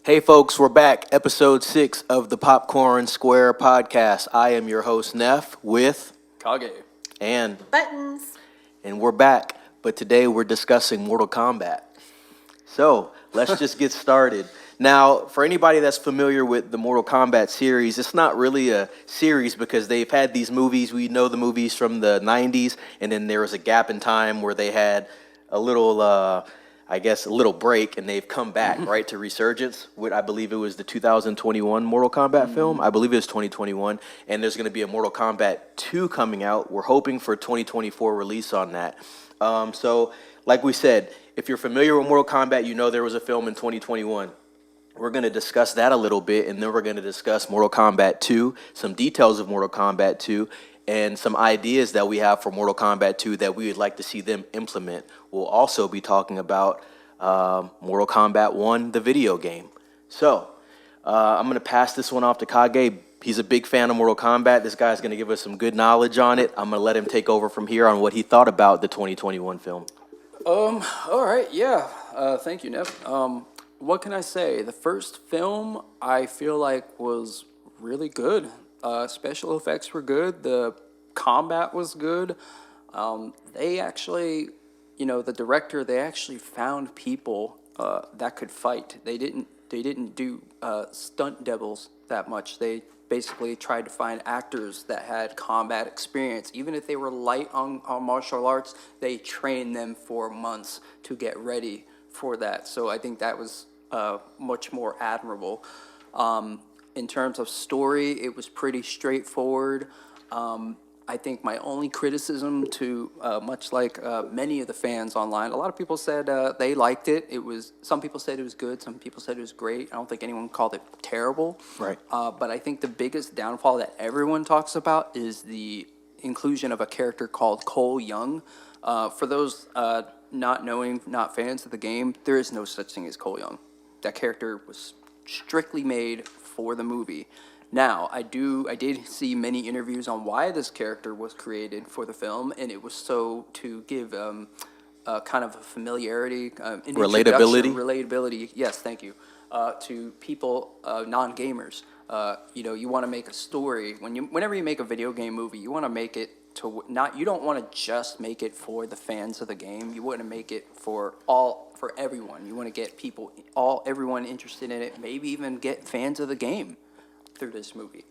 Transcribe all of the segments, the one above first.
Hey folks, we're back. Episode 6 of the Popcorn Square podcast. I am your host, Neff, with Kage. and Buttons. and we're back. But today we're discussing Mortal Kombat. So let's just get started. Now, for anybody that's familiar with the Mortal Kombat series, it's not really a series because they've had these movies. We know the movies from the 90s, and then there was a gap in time where they had a little, a little break, and they've come back, right, to Resurgence. I believe it was the 2021 Mortal Kombat film. I believe it was 2021, and there's going to be a Mortal Kombat 2 coming out. We're hoping for 2024 release on that. So, like we said, if you're familiar with Mortal Kombat, you know there was a film in 2021. We're going to discuss that a little bit, and then we're going to discuss Mortal Kombat 2, some details of Mortal Kombat 2, and some ideas that we have for Mortal Kombat 2 that we would like to see them implement. We'll also be talking about Mortal Kombat 1, the video game. So I'm going to pass this one off to Kage. He's a big fan of Mortal Kombat. This guy's going to give us some good knowledge on it. I'm going to let him take over from here on what he thought about the 2021 film. All right, yeah. Thank you, Neff. What can I say? The first film I feel like was really good. Special effects were good. The combat was good. They actually, the director, they actually found people that could fight. They didn't do stunt doubles that much. They basically tried to find actors that had combat experience. Even if they were light on martial arts, they trained them for months to get ready for that. So I think that was much more admirable. In terms of story, it was pretty straightforward. I think my only criticism to, much like many of the fans online, a lot of people said they liked it. Some people said it was good, some people said it was great. I don't think anyone called it terrible. Right. But I think the biggest downfall that everyone talks about is the inclusion of a character called Cole Young. For those not fans of the game, there is no such thing as Cole Young. That character was strictly made for the movie. Now, I did see many interviews on why this character was created for the film, and it was so to give kind of a familiarity, relatability. Yes, thank you. To people, non-gamers. You want to make a story whenever you make a video game movie, you want to make it you don't want to just make it for the fans of the game. You want to make it for everyone. You want to get everyone interested in it. Maybe even get fans of the game through this movie.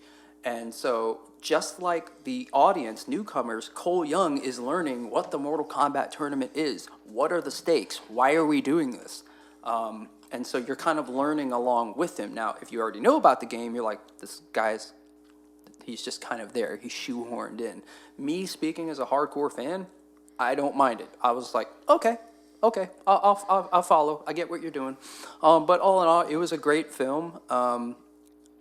And so just like the audience, newcomers, Cole Young is learning what the Mortal Kombat tournament is. What are the stakes? Why are we doing this? And so you're kind of learning along with him. Now, if you already know about the game, you're like, this guy's, he's just kind of there. He's shoehorned in. Me speaking as a hardcore fan, I don't mind it. I was like, okay, I'll follow. I get what you're doing. But all in all, it was a great film.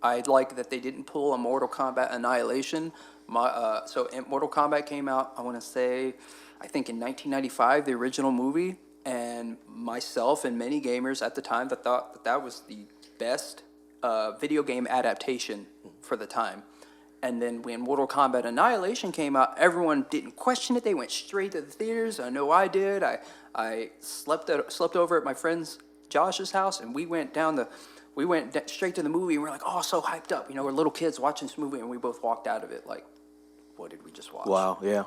I like that they didn't pull a Mortal Kombat Annihilation. So Mortal Kombat came out, I want to say, I think in 1995, the original movie. And myself and many gamers at the time that thought that was the best video game adaptation for the time. And then when Mortal Kombat Annihilation came out, everyone didn't question it. They went straight to the theaters. I know I did. I slept over at my friend's Josh's house, and we went straight to the movie, and we're like, oh, so hyped up. We're little kids watching this movie, and we both walked out of it like, what did we just watch? Wow, yeah.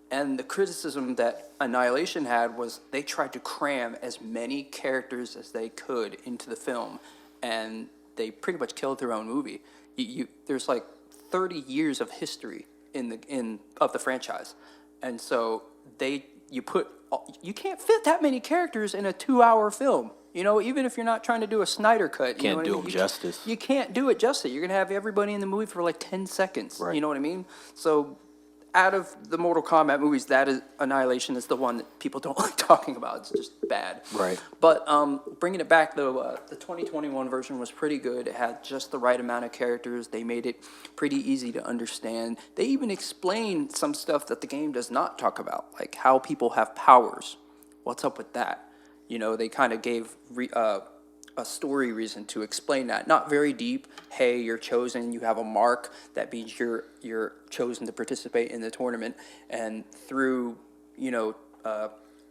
And the criticism that Annihilation had was they tried to cram as many characters as they could into the film, and they pretty much killed their own movie. There's like 30 years of history of the franchise, and so you can't fit that many characters in a 2-hour film. Even if you're not trying to do a Snyder cut, can't do them justice. You can't do it justice. You're gonna have everybody in the movie for like 10 seconds. Right. You know what I mean? So, out of the Mortal Kombat movies, Annihilation is the one that people don't like talking about. It's just bad. Right. But bringing it back though, the 2021 version was pretty good. It had just the right amount of characters. They made it pretty easy to understand. They even explained some stuff that the game does not talk about, like how people have powers. What's up with that? They kind of gave a story reason to explain that. Not very deep. Hey, you're chosen. You have a mark. That means you're chosen to participate in the tournament. And through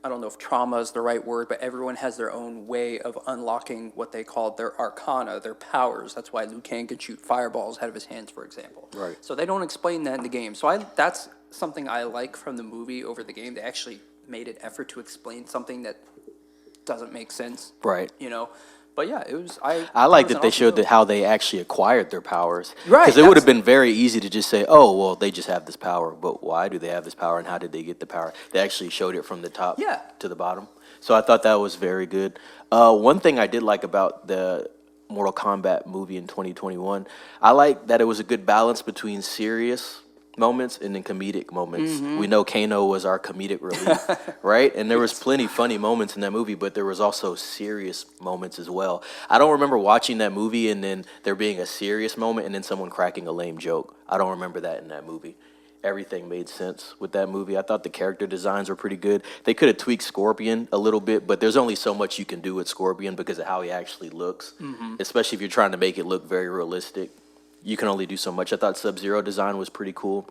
I don't know if trauma is the right word, but everyone has their own way of unlocking what they call their arcana, their powers. That's why Liu Kang can shoot fireballs out of his hands, for example. Right. So they don't explain that in the game. So that's something I like from the movie over the game. They actually made an effort to explain something that doesn't make sense. Right. You know? But yeah, it was, I like it was that an they awesome showed movie. how they actually acquired their powers. Right, Because it would have that's- been very easy to just say, oh, well, they just have this power. But why do they have this power and how did they get the power? They actually showed it from the top Yeah. to the bottom. So I thought that was very good. One thing I did like about the Mortal Kombat movie in 2021, I like that it was a good balance between serious moments and then comedic moments. We know Kano was our comedic relief, right? And there was plenty funny moments in that movie, but there was also serious moments as well. I don't remember watching that movie and then there being a serious moment and then someone cracking a lame joke. I don't remember that in that movie. Everything made sense with that movie. I thought the character designs were pretty good. They could have tweaked Scorpion a little bit, but there's only so much you can do with Scorpion because of how he actually looks, especially if you're trying to make it look very realistic. You can only do so much. I thought Sub-Zero design was pretty cool.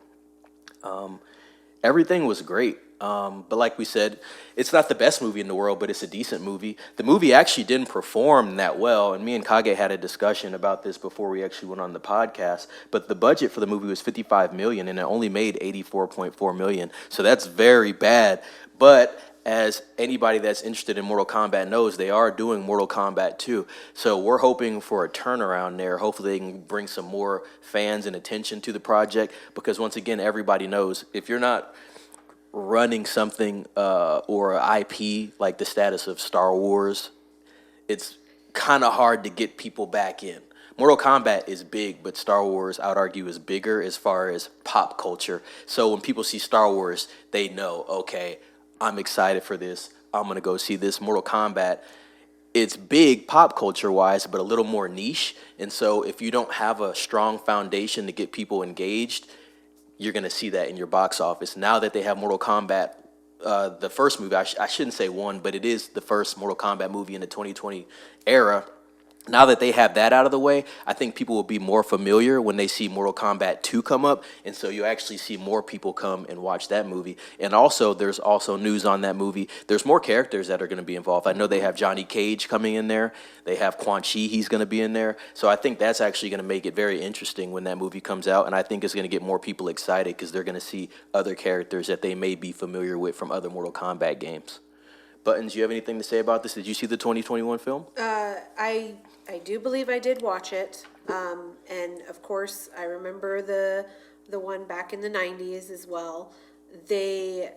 Everything was great. But like we said, it's not the best movie in the world, but it's a decent movie. The movie actually didn't perform that well, and me and Kage had a discussion about this before we actually went on the podcast. But the budget for the movie was $55 million, and it only made $84.4 million. So that's very bad. But as anybody that's interested in Mortal Kombat knows, they are doing Mortal Kombat 2. So we're hoping for a turnaround there. Hopefully they can bring some more fans and attention to the project because once again, everybody knows if you're not running something or an IP like the status of Star Wars, it's kind of hard to get people back in. Mortal Kombat is big, but Star Wars, I would argue, is bigger as far as pop culture. So when people see Star Wars, they know, okay, I'm excited for this. I'm going to go see this. Mortal Kombat, it's big pop culture wise, but a little more niche. And so if you don't have a strong foundation to get people engaged, you're going to see that in your box office. Now that they have Mortal Kombat, the first movie, I shouldn't say one, but it is the first Mortal Kombat movie in the 2020 era. Now that they have that out of the way, I think people will be more familiar when they see Mortal Kombat 2 come up. And so you actually see more people come and watch that movie. And also, there's also news on that movie. There's more characters that are going to be involved. I know they have Johnny Cage coming in there. They have Quan Chi, he's going to be in there. So I think that's actually going to make it very interesting when that movie comes out. And I think it's going to get more people excited because they're going to see other characters that they may be familiar with from other Mortal Kombat games. Buttons, you have anything to say about this? Did you see the 2021 film? I do believe I did watch it, and of course I remember the one back in the 90s as well. They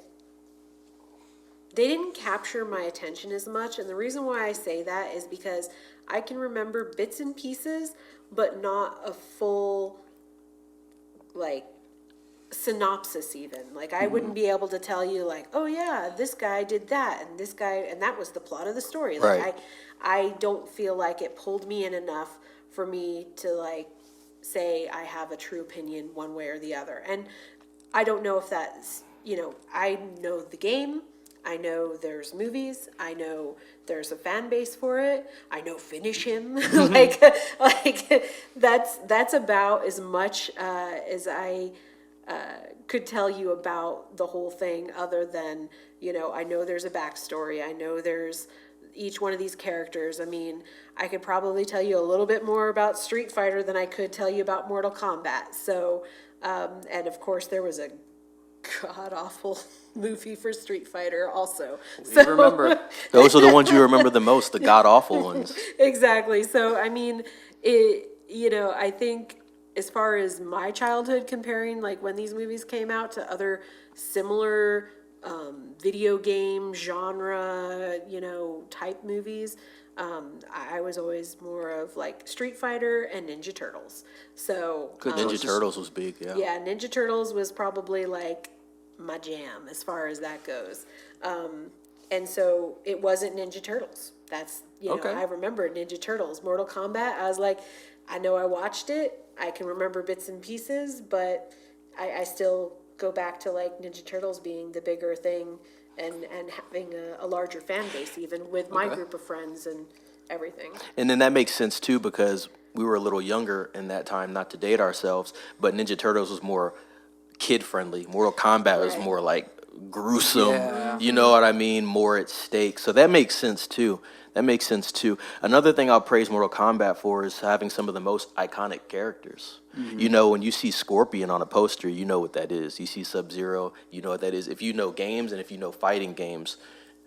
didn't capture my attention as much, and the reason why I say that is because I can remember bits and pieces, but not a full like synopsis even. Like I wouldn't be able to tell you like, oh yeah, this guy did that and this guy and that was the plot of the story. Like Right. I don't feel like it pulled me in enough for me to like say I have a true opinion one way or the other. And I don't know if that's, I know the game. I know there's movies. I know there's a fan base for it. I know finish him. like that's about as much as I could tell you about the whole thing other than, I know there's a backstory. I know there's each one of these characters. I mean, I could probably tell you a little bit more about Street Fighter than I could tell you about Mortal Kombat. So, and of course there was a god-awful movie for Street Fighter also. We remember. Those are the ones you remember the most, the god-awful ones. Exactly. So, I mean, I think as far as my childhood comparing, like when these movies came out to other similar video game genre, type movies, I was always more of like Street Fighter and Ninja Turtles. So Ninja Turtles was big, yeah. yeah, Ninja Turtles was probably like my jam as far as that goes. And so it wasn't Ninja Turtles. That's, Okay. I remember Ninja Turtles. Mortal Kombat, I was like, I know I watched it. I can remember bits and pieces, but I still go back to like Ninja Turtles being the bigger thing and having a larger fan base even with my group of friends and everything. And then that makes sense too because we were a little younger in that time, not to date ourselves, but Ninja Turtles was more kid friendly. Mortal Kombat was Right. more like gruesome. Yeah. You know what I mean? More at stake. So that makes sense too. That makes sense too. Another thing I'll praise Mortal Kombat for is having some of the most iconic characters. You know, when you see Scorpion on a poster, you know what that is. You see Sub-Zero, you know what that is. If you know games and if you know fighting games,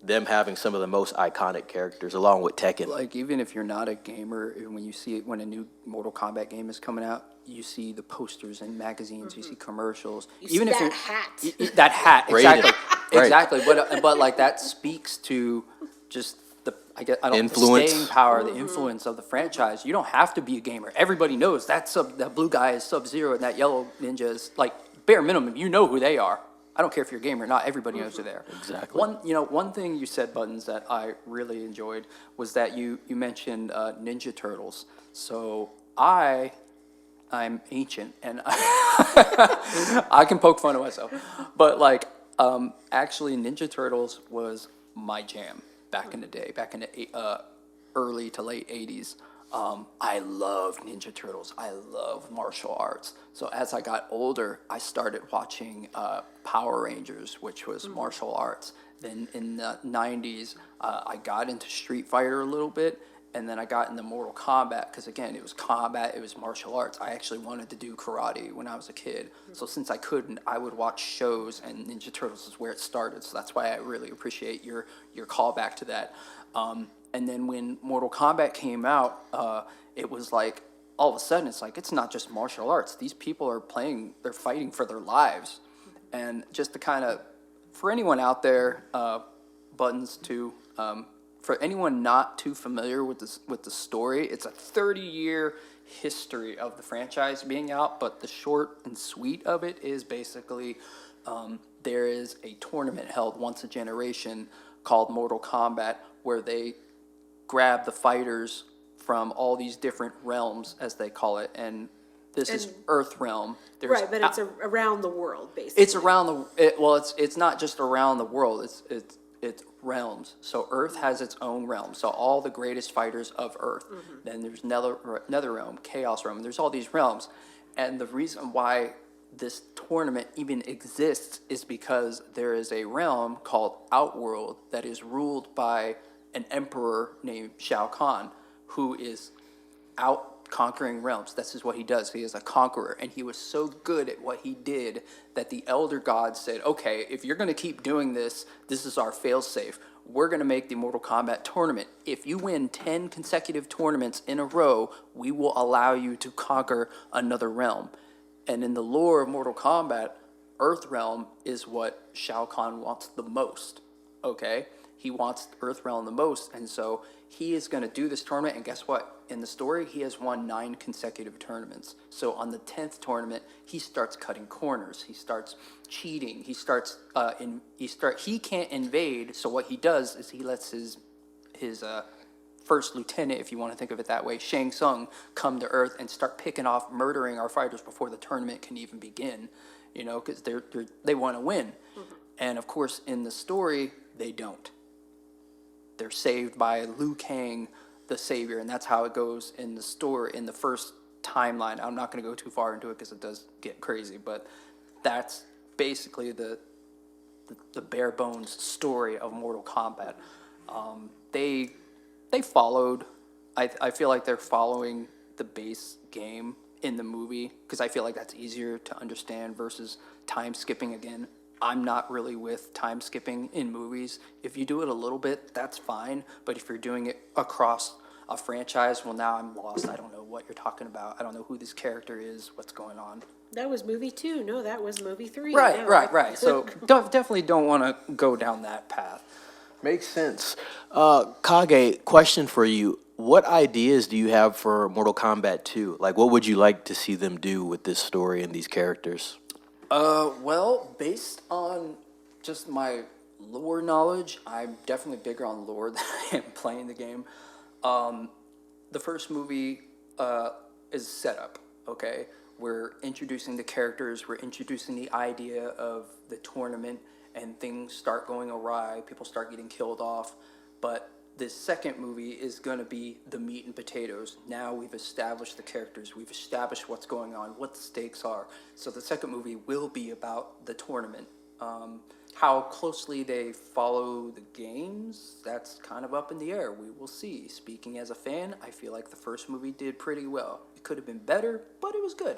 them having some of the most iconic characters along with Tekken. Like, even if you're not a gamer, when you see it, when a new Mortal Kombat game is coming out, you see the posters in magazines, you see commercials. You see that hat. That hat, Rated. exactly, Right. exactly. But like that speaks to just the the Influence. staying power, the influence of the franchise. You don't have to be a gamer. Everybody knows that blue guy is Sub-Zero and that yellow ninja is, like, bare minimum. You know who they are. I don't care if you're a gamer or not. Everybody knows who they are. Exactly. One thing you said, Buttons, that I really enjoyed was that you mentioned Ninja Turtles. So I'm ancient and I can poke fun at myself, but like actually Ninja Turtles was my jam back in the day, back in the early to late 80s. I love Ninja Turtles. I love martial arts. So as I got older, I started watching Power Rangers, which was martial arts. Then in the 90s, I got into Street Fighter a little bit, and then I got into Mortal Kombat because, again, it was combat, it was martial arts. I actually wanted to do karate when I was a kid. So since I couldn't, I would watch shows, and Ninja Turtles is where it started. So that's why I really appreciate your callback to that. And then when Mortal Kombat came out, it was like, all of a sudden, it's like, it's not just martial arts. These people are they're fighting for their lives. And just to kind of, for anyone out there, Buttons too, for anyone not too familiar with the story, it's a 30-year history of the franchise being out, but the short and sweet of it is basically there is a tournament held once a generation called Mortal Kombat where they grab the fighters from all these different realms, as they call it, and this is Earth realm. Right, but it's around the world, basically. It's around it's not just around the world. It's realms. So Earth has its own realm. So all the greatest fighters of Earth. Then there's Nether realm, Chaos realm. There's all these realms, and the reason why this tournament even exists is because there is a realm called Outworld that is ruled by an emperor named Shao Kahn, who is out conquering realms. This is what he does. He is a conqueror, and he was so good at what he did that the elder gods said, okay, if you're going to keep doing this, this is our fail-safe. We're going to make the Mortal Kombat tournament. If you win 10 consecutive tournaments in a row, we will allow you to conquer another realm. And in the lore of Mortal Kombat, Earth realm is what Shao Kahn wants the most, okay? He wants Earth realm the most, and so he is going to do this tournament, and guess what? In the story, he has won 9 consecutive tournaments. So on the 10th tournament, he starts cutting corners. He starts cheating. He can't invade, so what he does is he lets his first lieutenant, if you want to think of it that way, Shang Tsung, come to Earth and start picking off, murdering our fighters before the tournament can even begin, you know, because they want to win. And of course, in the story, they don't. They're saved by Liu Kang, the savior, and that's how it goes in the story, in the first timeline. I'm not going to go too far into it because it does get crazy, but that's basically the bare bones story of Mortal Kombat. They followed. I feel like they're following the base game in the movie because I feel like that's easier to understand versus time skipping again. I'm not really with time skipping in movies. If you do it a little bit, that's fine. But if you're doing it across a franchise, well, now I'm lost. I don't know what you're talking about. I don't know who this character is, what's going on. That was movie 2. No, that was movie 3. Right, No. right. So definitely don't want to go down that path. Makes sense. Kage, question for you. What ideas do you have for Mortal Kombat 2? Like, what would you like to see them do with this story and these characters? Well, based on just my lore knowledge, I'm definitely bigger on lore than I am playing the game. The first movie is setup, okay? We're introducing the characters, we're introducing the idea of the tournament, and things start going awry, people start getting killed off. But this second movie is going to be the meat and potatoes. Now we've established the characters, we've established what's going on, what the stakes are. So the second movie will be about the tournament. How closely they follow the games, that's kind of up in the air. We will see. Speaking as a fan, I feel like the first movie did pretty well. It could have been better, but it was good.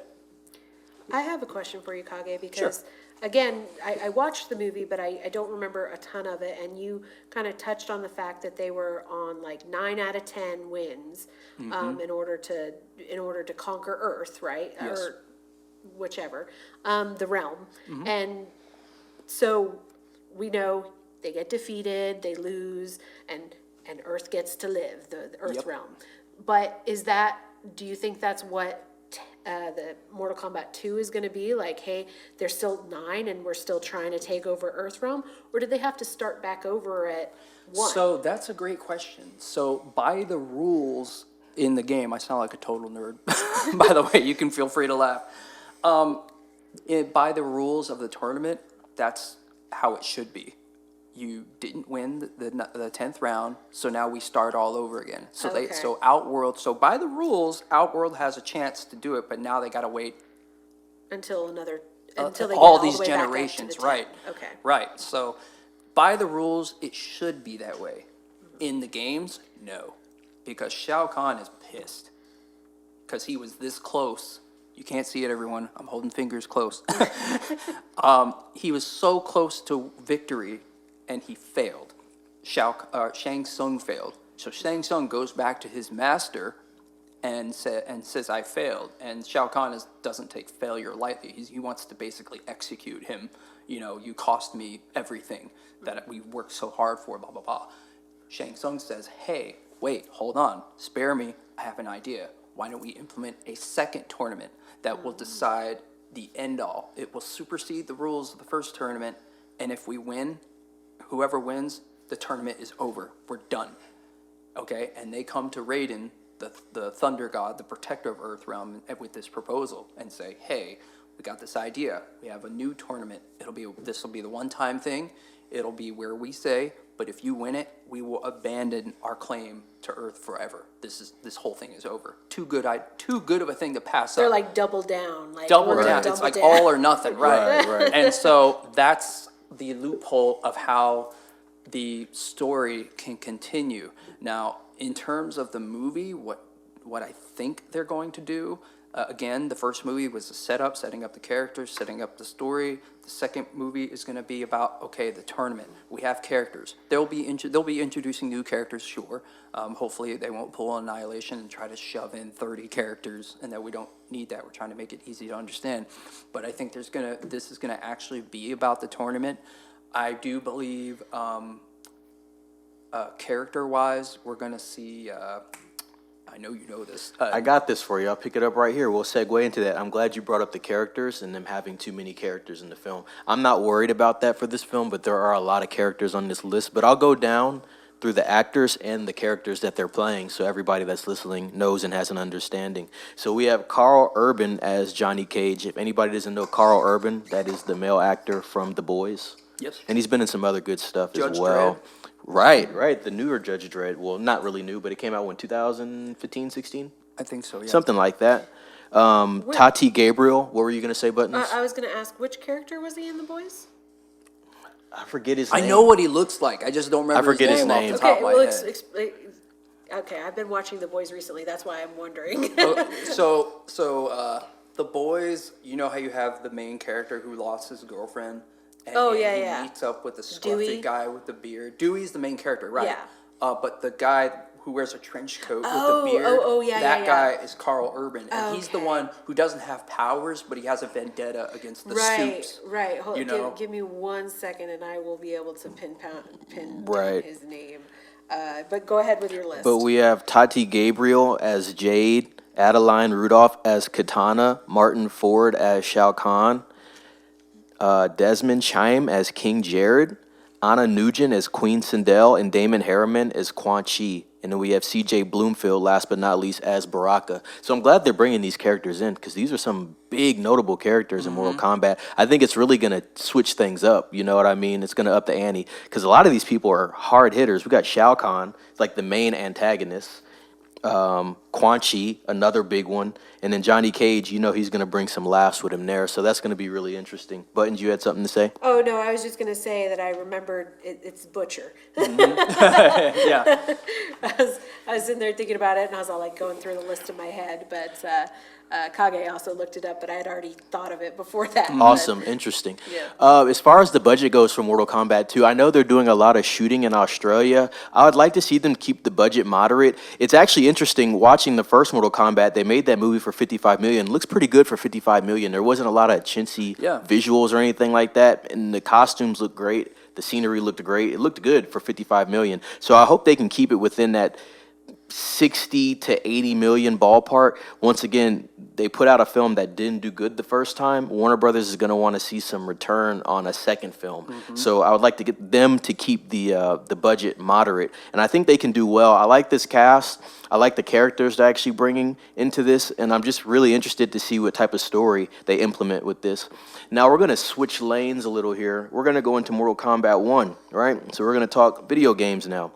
I have a question for you, Kage, because again, I watched the movie, but I don't remember a ton of it. And you kind of touched on the fact that they were on like 9 out of 10 wins in order to conquer Earth, right? Yes. Or whichever, the realm. And so we know they get defeated, they lose, and Earth gets to live, the Earth Yep. realm. But do you think that's what the Mortal Kombat 2 is going to be? Like, hey, there's still 9 and we're still trying to take over Earth realm? Or did they have to start back over at 1? So that's a great question. So by the rules in the game, I sound like a total nerd. By the way, you can feel free to laugh. By the rules of the tournament, that's how it should be. You didn't win the 10th round, so now we start all over again. So Okay. Outworld. So by the rules, Outworld has a chance to do it, but now they got to wait until they get all the these way back up to generations, the 10. right? Okay. Right. So by the rules, it should be that way. In the games, no, because Shao Kahn is pissed because he was this close. You can't see it, everyone. I'm holding fingers close. He was so close to victory, and he failed. Shang Tsung failed. So Shang Tsung goes back to his master and says, I failed. And Shao Kahn doesn't take failure lightly. He wants to basically execute him. You know, you cost me everything that we worked so hard for, blah, blah, blah. Shang Tsung says, hey, wait, hold on. Spare me. I have an idea. Why don't we implement a second tournament that will decide the end all? It will supersede the rules of the first tournament. And if we win, whoever wins, the tournament is over. We're done. Okay? And they come to Raiden, the thunder god, the protector of Earthrealm, with this proposal and say, hey, we got this idea. We have a new tournament. This will be the one-time thing. It'll be where we say, but if you win it, we will abandon our claim to Earth forever. This whole thing is over. Too good of a thing to pass They're up. like double down. Like Double we're gonna down. It's like down. all or nothing, right? Right. And so that's the loophole of how the story can continue. Now, in terms of the movie, what I think they're going to do, again, the first movie was a setup, setting up the characters, setting up the story. The second movie is going to be about, okay, the tournament. We have characters. They'll be introducing new characters, sure. Hopefully they won't pull Annihilation and try to shove in 30 characters, and that we don't need that. We're trying to make it easy to understand. But I think this is gonna actually be about the tournament. I do believe character-wise, we're gonna see. I know you know this. I got this for you. I'll pick it up right here. We'll segue into that. I'm glad you brought up the characters and them having too many characters in the film. I'm not worried about that for this film, but there are a lot of characters on this list. But I'll go down through the actors and the characters that they're playing so everybody that's listening knows and has an understanding. So we have Carl Urban as Johnny Cage. If anybody doesn't know Carl Urban, that is the male actor from The Boys. Yes. And he's been in some other good stuff Judge as well. Dredd. Right. The newer Judge Dredd. Well, not really new, but it came out in 2015, 16? I think so, yeah. Something like that. Tati Gabriel, what were you going to say, Buttons? I was going to ask, which character was he in The Boys? I forget his I name. know what he looks like. I just don't remember forget his his name name. off the top Okay, of my well, head. okay, I've been watching The Boys recently. That's why I'm wondering. So The Boys, you know how you have the main character who lost his girlfriend? And he meets up with the scruffy Dewey? guy with the beard. Dewey's the main character, right? Yeah. But the guy who wears a trench coat Oh, with the beard, that yeah. guy is Carl Urban. And he's the Okay. one who doesn't have powers, but he has a vendetta against the Right, Supes. right. Hold, You know? give me 1 second and I will be able to pin Right. his name. But go ahead with your list. But we have Tati Gabriel as Jade, Adeline Rudolph as Katana, Martin Ford as Shao Kahn, Desmond Chaim as King Jared, Anna Nugent as Queen Sindel, and Damon Harriman as Quan Chi. And then we have C.J. Bloomfield, last but not least, as Baraka. So I'm glad they're bringing these characters in because these are some big notable characters in Mortal Kombat. I think it's really going to switch things up. You know what I mean? It's going to up the ante because a lot of these people are hard hitters. We got Shao Kahn, like the main antagonist. Quan Chi, another big one, and then Johnny Cage. You know he's going to bring some laughs with him there, so that's going to be really interesting. Buttons, you had something to say? Oh, no, I was just gonna say that I remembered it's Butcher. Yeah. I was sitting there thinking about it, and I was all like going through the list in my head, but Kage also looked it up, but I had already thought of it before that. Awesome, interesting. Yeah. As far as the budget goes for Mortal Kombat 2, I know they're doing a lot of shooting in Australia. I would like to see them keep the budget moderate. It's actually interesting watching the first Mortal Kombat. They made that movie for 55 million. Looks pretty good for 55 million. There wasn't a lot of chintzy Yeah. visuals or anything like that, and the costumes looked great. The scenery looked great. It looked good for 55 million. So I hope they can keep it within that 60 to 80 million ballpark. Once again, they put out a film that didn't do good the first time. Warner Brothers is going to want to see some return on a second film. So I would like to get them to keep the budget moderate, and I think they can do well. I like this cast. I like the characters they're actually bringing into this, and I'm just really interested to see what type of story they implement with this. Now we're going to switch lanes a little here. We're going to go into Mortal Kombat 1, right? So we're going to talk video games now.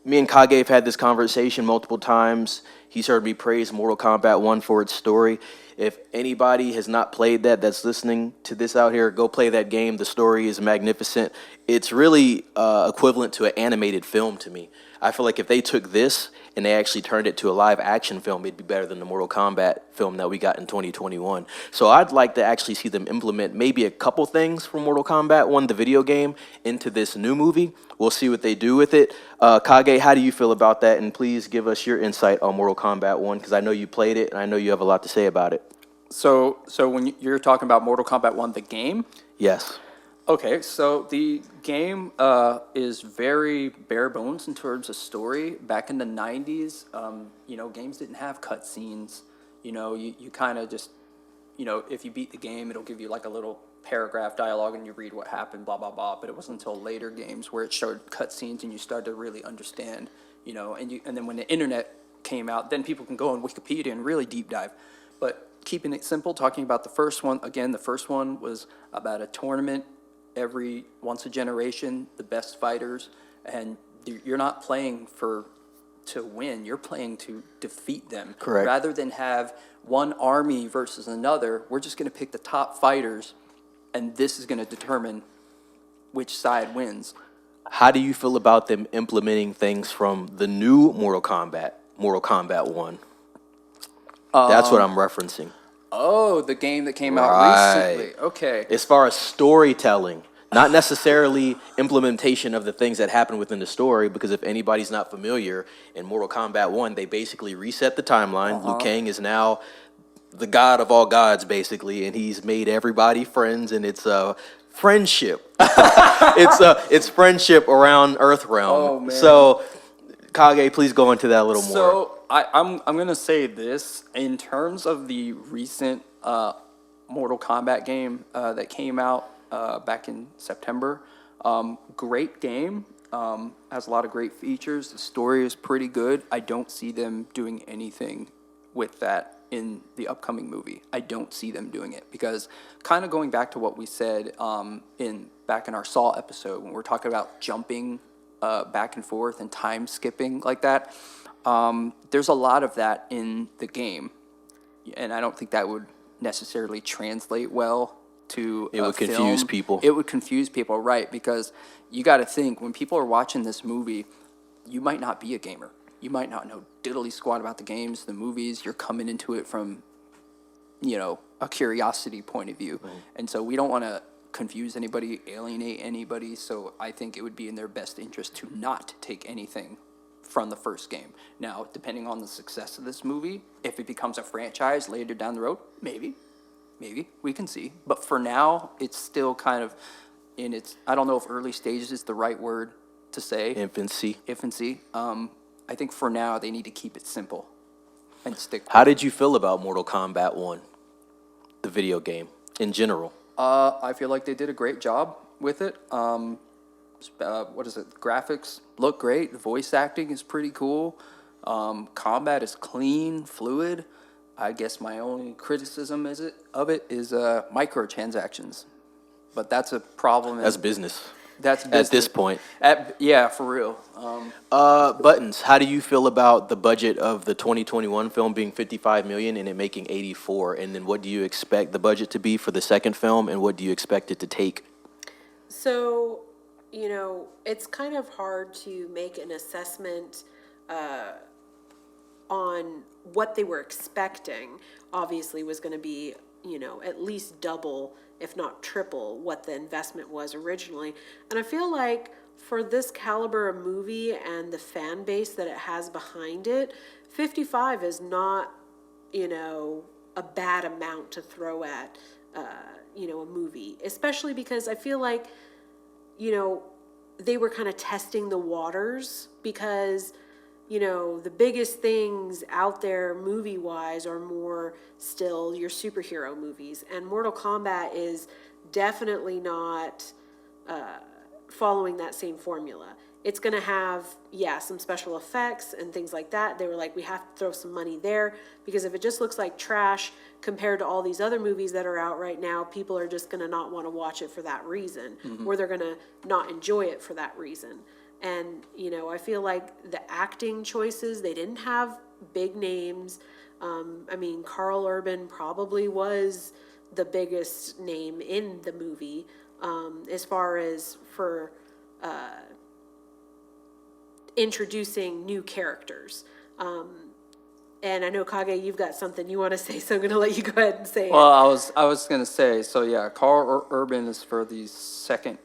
Me and Kage have had this conversation multiple times. He's heard me praise Mortal Kombat 1 for its story. If anybody has not played that, that's listening to this out here, go play that game. The story is magnificent. It's really equivalent to an animated film to me. I feel like if they took this and they actually turned it to a live action film, it'd be better than the Mortal Kombat film that we got in 2021. So I'd like to actually see them implement maybe a couple things from Mortal Kombat 1, the video game, into this new movie. We'll see what they do with it. Kage, how do you feel about that? And please give us your insight on Mortal Kombat 1, because I know you played it and I know you have a lot to say about it. So when you're talking about Mortal Kombat 1, the game? Yes. Okay, so the game is very bare bones in terms of story. Back in the 90s, games didn't have cutscenes. You kind of just, if you beat the game, it'll give you like a little paragraph dialogue and you read what happened, blah, blah, blah. But it wasn't until later games where it showed cutscenes and you started to really understand, and then when the internet came out, then people can go on Wikipedia and really deep dive. But keeping it simple, talking about the first one, again, the first one was about a tournament every once a generation, the best fighters, and you're not playing to win, you're playing to defeat them. Correct. Rather than have one army versus another, we're just going to pick the top fighters, and this is going to determine which side wins. How do you feel about them implementing things from the new Mortal Kombat 1? That's what I'm referencing. Oh, the game that came out recently. Okay. As far as storytelling, not necessarily implementation of the things that happen within the story, because if anybody's not familiar, in Mortal Kombat 1, they basically reset the timeline. Liu Kang is now the god of all gods, basically, and he's made everybody friends, and it's friendship. It's friendship around Earthrealm. Oh, man. So, Kage, please go into that a little more. So I'm gonna say this in terms of the recent Mortal Kombat game that came out back in September. Great game, has a lot of great features. The story is pretty good. I don't see them doing anything with that in the upcoming movie. I don't see them doing it because, kind of going back to what we said back in our Saw episode when we're talking about jumping back and forth and time skipping like that. There's a lot of that in the game, and I don't think that would necessarily translate well to It would film. confuse people. It would confuse people, right? Because you got to think, when people are watching this movie, you might not be a gamer. You might not know diddly squat about the games, the movies. You're coming into it from, a curiosity point of view. Right. And so we don't want to confuse anybody, alienate anybody. So I think it would be in their best interest to not take anything from the first game. Now, depending on the success of this movie, if it becomes a franchise later down the road, maybe we can see. But for now, it's still kind of in its, I don't know if early stages is the right word to say. Infancy. I think for now they need to keep it simple and stick with How did you feel about Mortal Kombat 1, the video game, in general? I feel like they did a great job with it. Graphics look great. The voice acting is pretty cool. Combat is clean, fluid. I guess my only criticism of it is microtransactions. But that's a problem. That's business. That's at business. this point. Yeah, for real. Buttons, how do you feel about the budget of the 2021 film being 55 million and it making 84? And then what do you expect the budget to be for the second film, and what do you expect it to take? So, it's kind of hard to make an assessment on what they were expecting. Obviously was going to be, at least double, if not triple, what the investment was originally. And I feel like for this caliber of movie and the fan base that it has behind it, 55 is not, a bad amount to throw at, a movie, especially because I feel like, they were kind of testing the waters because, the biggest things out there movie-wise are more still your superhero movies. And Mortal Kombat is definitely not following that same formula. It's going to have, some special effects and things like that. They were like, we have to throw some money there because if it just looks like trash compared to all these other movies that are out right now, people are just going to not want to watch it for that reason, or they're going to not enjoy it for that reason. And, I feel like the acting choices, they didn't have big names. Carl Urban probably was the biggest name in the movie as far as for introducing new characters. And I know, Kage, you've got something you want to say, so I'm going to let you go ahead and say Well, it. I was going to say, so yeah, Carl Urban is for the second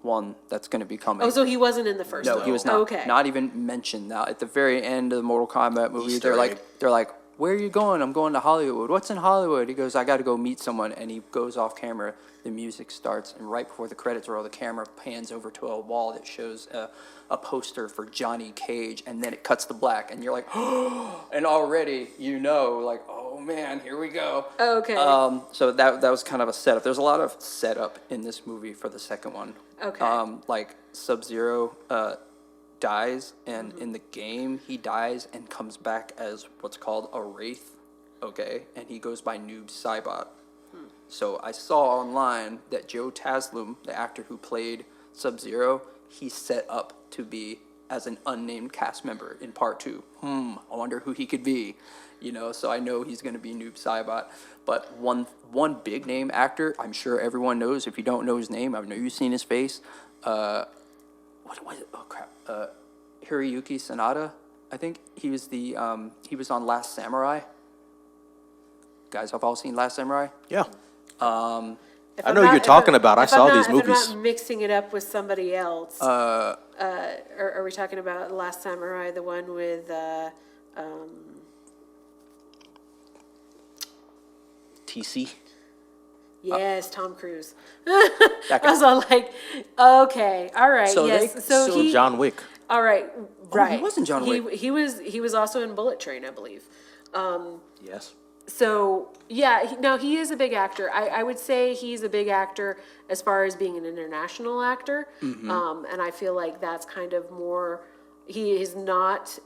one that's going to be coming. Oh, so he wasn't in the first No, one? he was not. Okay. Not even mentioned. Now, at the very end of the Mortal Kombat movie, Easter egg. they're like, where are you going? I'm going to Hollywood. What's in Hollywood? He goes, I got to go meet someone. And he goes off camera. The music starts, and right before the credits roll, the camera pans over to a wall that shows a poster for Johnny Cage, and then it cuts to black, and you're like, oh, and already like, oh man, here we go. Okay. So that was kind of a setup. There's a lot of setup in this movie for the second one. Okay. Like Sub-Zero dies, and in the game he dies and comes back as what's called a wraith. Okay, and he goes by Noob Saibot. So I saw online that Joe Taslim, the actor who played Sub-Zero, he's set up to be as an unnamed cast member in part 2. I wonder who he could be. So I know he's going to be Noob Saibot. But one big name actor, I'm sure everyone knows. If you don't know his name, I know you've seen his face. What was it? Oh crap. Hiroyuki Sanada, I think he was he was on Last Samurai. Guys, have all seen Last Samurai? Yeah. If I I'm know not- you're if talking I'm- about. I if I'm saw not- these if movies. I'm not mixing it up with somebody else. Are we talking about Last Samurai, the one with TC. yes, Tom Cruise? I was all like, okay, all right, So yes. so he, John Wick. all right, right. wasn't John Wick. He was also in Bullet Train, I believe. Yes. So yeah, he is a big actor. I would say he's a big actor as far as being an international actor, and I feel like that's kind of more. He is not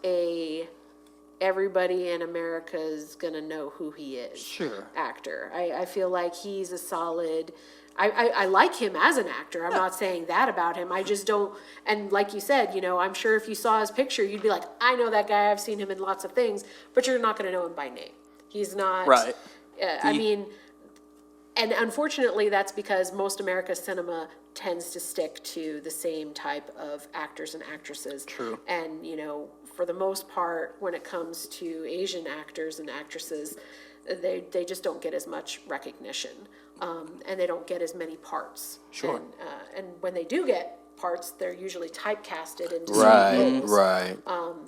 everybody in America is gonna know who he is. Sure. Actor. I feel like he's a solid. I like him as an actor. I'm not saying that about him. I just don't. And like you said, I'm sure if you saw his picture, you'd be like, I know that guy. I've seen him in lots of things, but you're not going to know him by name. He's not. Right. And unfortunately, that's because most America's cinema tends to stick to the same type of actors and actresses. True. And, for the most part, when it comes to Asian actors and actresses, they just don't get as much recognition. And they don't get as many parts. Sure. And when they do get parts, they're usually typecasted into certain roles. Right.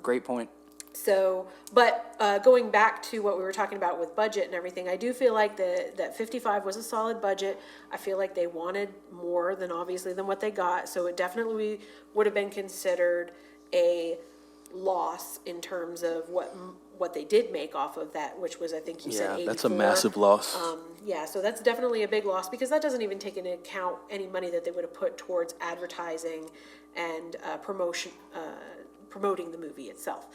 Great point. So, but going back to what we were talking about with budget and everything, I do feel like that 55 was a solid budget. I feel like they wanted more than what they got. So it definitely would have been considered a loss in terms of what they did make off of that, which was, I think you said 84. That's a massive loss. Yeah, so that's definitely a big loss because that doesn't even take into account any money that they would have put towards advertising and promoting the movie itself.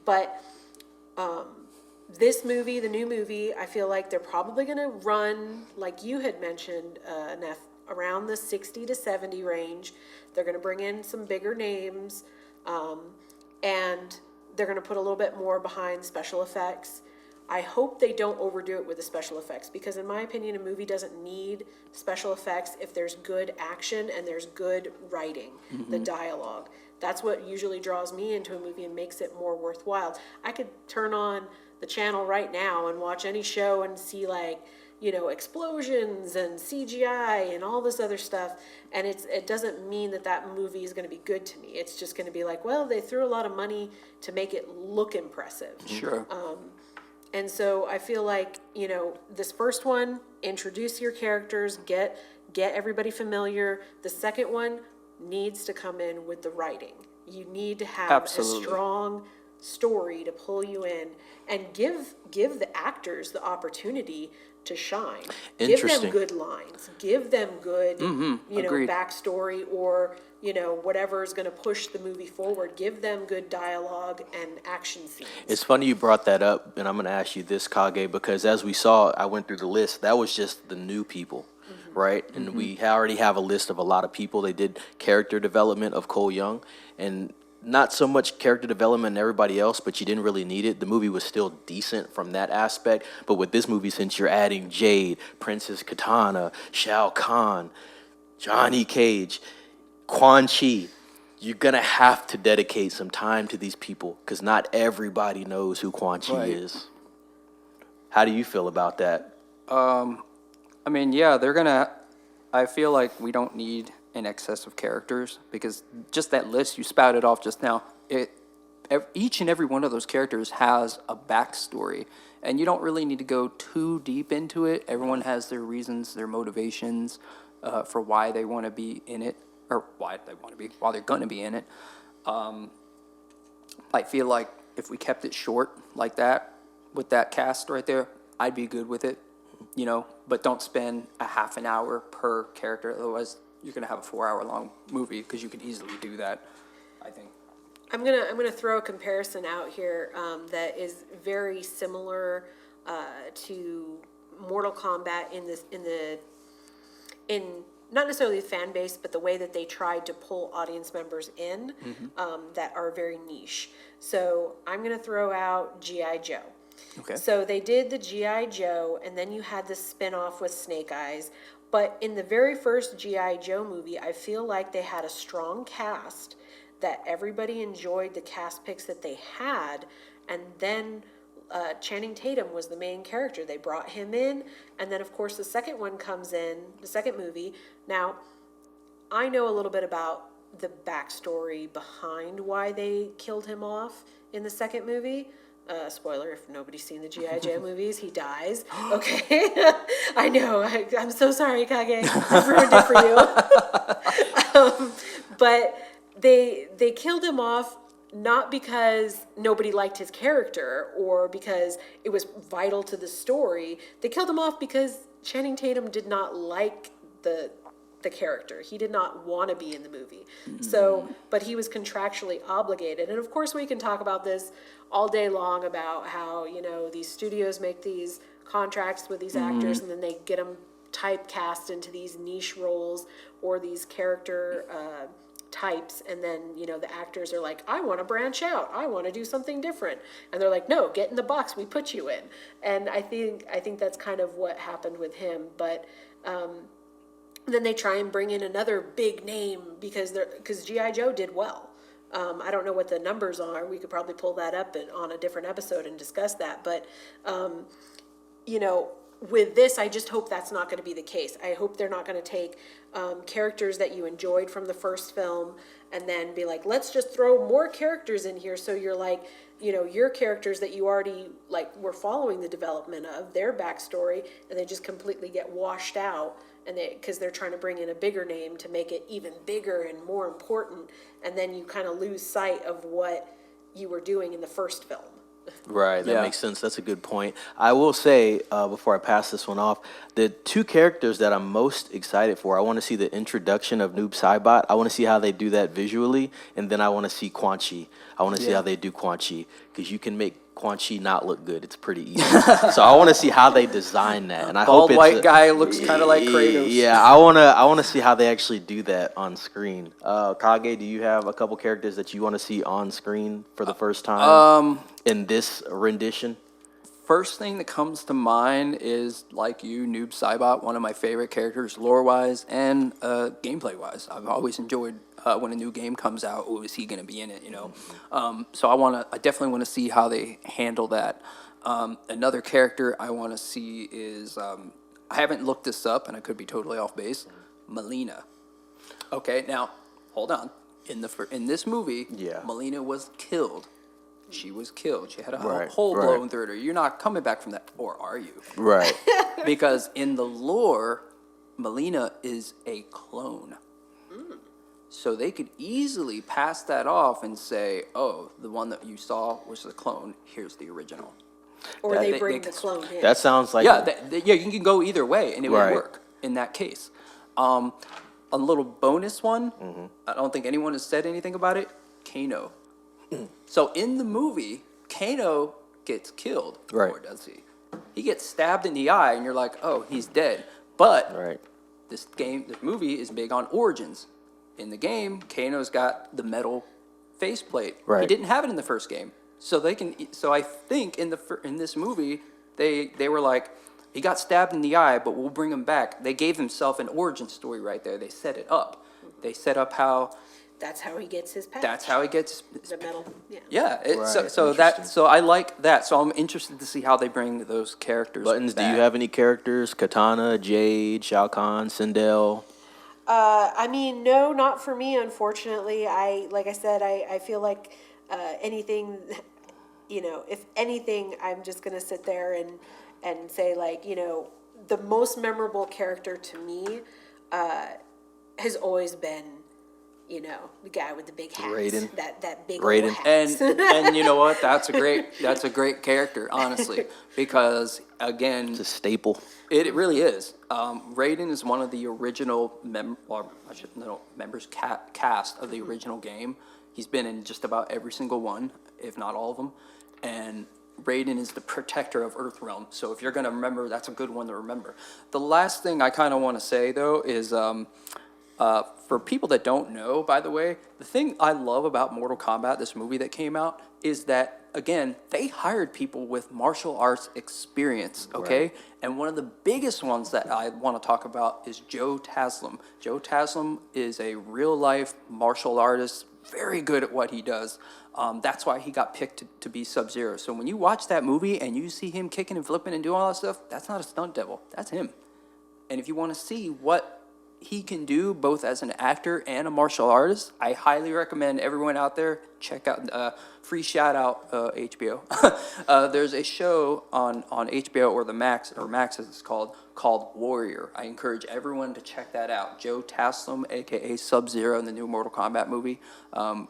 But this movie, the new movie, I feel like they're probably going to run, like you had mentioned, Neff, around the 60 to 70 range. They're going to bring in some bigger names, and they're going to put a little bit more behind special effects. I hope they don't overdo it with the special effects, because in my opinion, a movie doesn't need special effects if there's good action and there's good writing, the dialogue. That's what usually draws me into a movie and makes it more worthwhile. I could turn on the channel right now and watch any show and see, like, you know, explosions and CGI and all this other stuff, and it doesn't mean that that movie is going to be good to me. It's just going to be like, well, they threw a lot of money to make it look impressive. Sure. And so I feel like, you know, this first one, introduce your characters, get everybody familiar. The second one needs to come in with the writing. You need to have Absolutely. a strong story to pull you in, and give the actors the opportunity to shine. Give Interesting. them good lines. Give them good, you know, Agreed. backstory, or, you know, whatever is going to push the movie forward. Give them good dialogue and action scenes. It's funny you brought that up, and I'm going to ask you this, Kage, because as we saw, I went through the list. That was just the new people, right? And we already have a list of a lot of people. They did character development of Cole Young, and not so much character development and everybody else, but you didn't really need it. The movie was still decent from that aspect. But with this movie, since you're adding Jade, Princess Katana, Shao Kahn, Johnny Cage, Quan Chi, you're going to have to dedicate some time to these people, because not everybody knows who Quan Chi Right. is. How do you feel about that? I mean, yeah, they're gonna. I feel like we don't need an excess of characters, because just that list you spouted off just now, each and every one of those characters has a backstory, and you don't really need to go too deep into it. Everyone has their reasons, their motivations for why they want to be in it, or why they're going to be in it. I feel like if we kept it short like that, with that cast right there, I'd be good with it, you know, but don't spend a half an hour per character. Otherwise, you're going to have a 4-hour long movie, because you could easily do that, I think. I'm gonna throw a comparison out here that is very similar to Mortal Kombat in not necessarily the fan base, but the way that they tried to pull audience members in that are very niche. So I'm gonna throw out G.I. Joe. Okay. So they did the G.I. Joe, and then you had this spin-off with Snake Eyes. But in the very first G.I. Joe movie, I feel like they had a strong cast, that everybody enjoyed the cast picks that they had, and then Channing Tatum was the main character. They brought him in, and then of course the second one comes in, the second movie. Now, I know a little bit about the backstory behind why they killed him off in the second movie. Spoiler, if nobody's seen the G.I. Joe movies, he dies. Okay. I know. I'm so sorry, Kage. I've ruined it for you. But they killed him off not because nobody liked his character or because it was vital to the story. They killed him off because Channing Tatum did not like the character. He did not want to be in the movie. So, but he was contractually obligated. And of course we can talk about this all day long about how, you know, these studios make these contracts with these actors, and then they get them typecast into these niche roles or these character types, and then, you know, the actors are like, I want to branch out, I want to do something different, and they're like, no, get in the box we put you in. And I think that's kind of what happened with him. But then they try and bring in another big name because G.I. Joe did well. I don't know what the numbers are. We could probably pull that up on a different episode and discuss that. But, you know, with this, I just hope that's not going to be the case. I hope they're not going to take characters that you enjoyed from the first film and then be like, let's just throw more characters in here. So you're like, you know, your characters that you already like were following the development of their backstory, and they just completely get washed out. And because they're trying to bring in a bigger name to make it even bigger and more important, and then you kind of lose sight of what you were doing in the first film. Right, that Yeah. makes sense. That's a good point. I will say, before I pass this one off, the two characters that I'm most excited for, I want to see the introduction of Noob Saibot. I want to see how they do that visually, and then I want to see Quan Chi. I want to see how they do Quan Chi, because you can make Quan Chi not look good. It's pretty easy. So I want to see how they design that, and I Bald hope it's white guy looks kind of like Kratos. Yeah, I wanna see how they actually do that on screen. Kage, do you have a couple characters that you want to see on screen for the first time in this rendition? First thing that comes to mind is, like you, Noob Saibot, one of my favorite characters lore-wise and gameplay-wise. I've always enjoyed when a new game comes out, oh, is he going to be in it, you know? So I definitely want to see how they handle that. Another character I want to see is, I haven't looked this up, and I could be totally off base, Melina. Okay, now, hold on. In this movie, Yeah. Melina was killed. She was killed. She had a Right, hole right. blown through her. You're not coming back from that, or are you? Right. Because in the lore, Melina is a clone. So they could easily pass that off and say, oh, the one that you saw was the clone. Here's the original. Or That- they they- bring they- the clone in. That sounds like Yeah, yeah, you can go either way, and it Right. would work in that case. A little bonus one, Mm-hmm. I don't think anyone has said anything about it, Kano. So in the movie, Kano gets killed, Right. or does he? He gets stabbed in the eye, and you're like, oh, he's dead. But right. this movie is big on origins. In the game, Kano's got the metal faceplate. He Right. didn't have it in the first game, so they can. So I think in this movie, they were like, he got stabbed in the eye, but we'll bring him back. They gave himself an origin story right there. They set it up. They set up how. That's how he gets his patch. That's how he gets. The metal, yeah. Yeah. Right, So I like that. So I'm interested to see how they bring those characters. Buttons, do back. you have any characters? Katana, Jade, Shao Kahn, Sindel? I mean, no, not for me, unfortunately. Like I said, I feel like anything, you know, if anything, I'm just gonna sit there and say, like, you know, the most memorable character to me has always been, you know, the guy with the big hat. Raiden. That big Raiden. old hat. And you know what? That's a great character, honestly, because again, It's a staple. it really is. Raiden is one of the original members cast of the original game. He's been in just about every single one, if not all of them. And Raiden is the protector of Earthrealm. So if you're gonna remember, that's a good one to remember. The last thing I kind of want to say though is, for people that don't know, by the way, the thing I love about Mortal Kombat, this movie that came out, is that, again, they hired people with martial arts experience, okay? Right. And one of the biggest ones that I want to talk about is Joe Taslim. Joe Taslim is a real-life martial artist, very good at what he does. That's why he got picked to be Sub-Zero. So when you watch that movie and you see him kicking and flipping and doing all that stuff, that's not a stunt devil. That's him. And if you want to see what he can do both as an actor and a martial artist, I highly recommend everyone out there check out, free shout out, HBO. There's a show on HBO or Max as it's called Warrior. I encourage everyone to check that out. Joe Taslim, aka Sub-Zero in the new Mortal Kombat movie.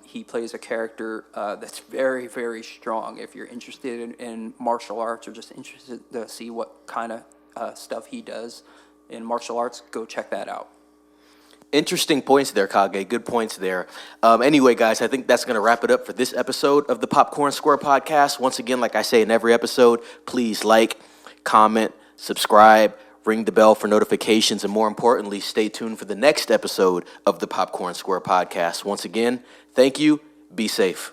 He plays a character that's very, very strong. If you're interested in martial arts or just interested to see what kind of stuff he does in martial arts, go check that out. Interesting points there, Kage. Good points there. Anyway, guys, I think that's going to wrap it up for this episode of the Popcorn Square Podcast. Once again, like I say in every episode, please like, comment, subscribe, ring the bell for notifications, and more importantly, stay tuned for the next episode of the Popcorn Square Podcast. Once again, thank you. Be safe.